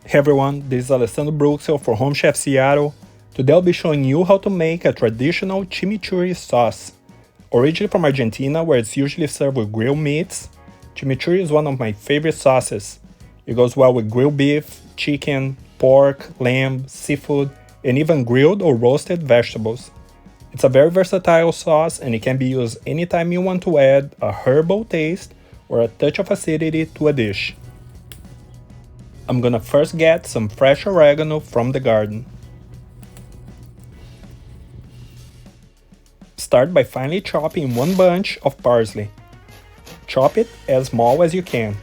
Hey everyone, this is Alessandro Bruxel for Home Chef Seattle. Today I'll be showing you how to make a traditional chimichurri sauce. Originally from Argentina, where it's usually served with grilled meats, chimichurri is one of my favorite sauces. It goes well with grilled beef, chicken, pork, lamb, seafood, and even grilled or roasted vegetables. It's a very versatile sauce and it can be used anytime you want to add a herbal taste or a touch of acidity to a dish. I'm gonna first get some fresh oregano from the garden. Start by finely chopping one bunch of parsley. Chop it as small as you can.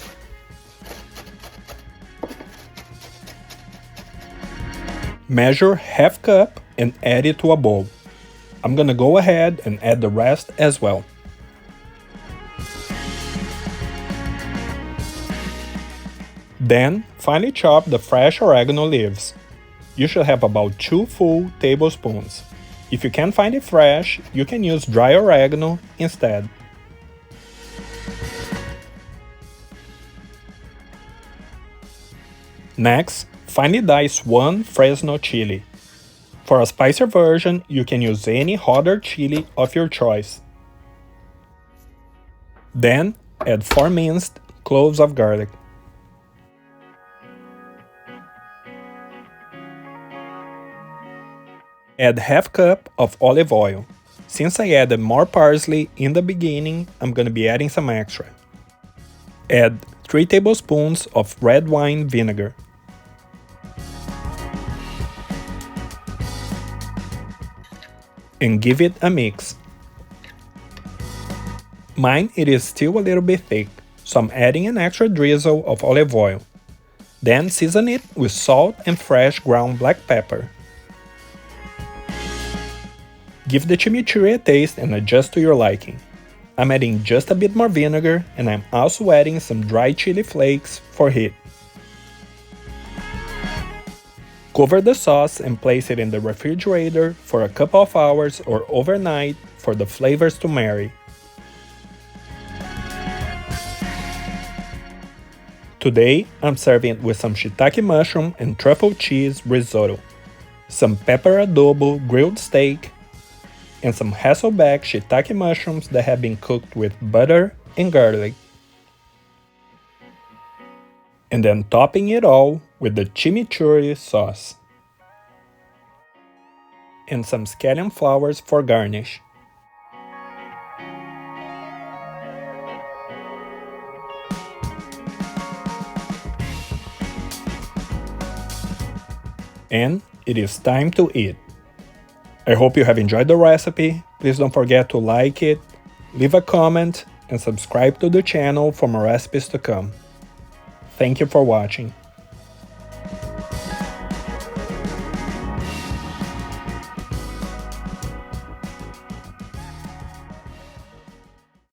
Measure half cup and add it to a bowl. I'm gonna go ahead and add the rest as well. Then, finely chop the fresh oregano leaves. You should have about 2 full tablespoons. If you can't find it fresh, you can use dry oregano instead. Next, finely dice 1 Fresno Chili. For a spicier version, you can use any hotter chili of your choice. Then, add 4 minced cloves of garlic. Add half cup of olive oil. Since I added more parsley in the beginning, I'm gonna be adding some extra. Add 3 tablespoons of red wine vinegar. And give it a mix. Mine it is still a little bit thick, so I'm adding an extra drizzle of olive oil. Then season it with salt and fresh ground black pepper. Give the chimichurri a taste and adjust to your liking. I'm adding just a bit more vinegar and I'm also adding some dry chili flakes for heat. Cover the sauce and place it in the refrigerator for a couple of hours or overnight for the flavors to marry. Today, I'm serving it with some shiitake mushroom and truffle cheese risotto, some pepper adobo grilled steak, and some Hasselback shiitake mushrooms that have been cooked with butter and garlic. And then topping it all with the chimichurri sauce. And some scallion flowers for garnish. And it is time to eat. I hope you have enjoyed the recipe. Please don't forget to like it, leave a comment, and subscribe to the channel for more recipes to come. Thank you for watching.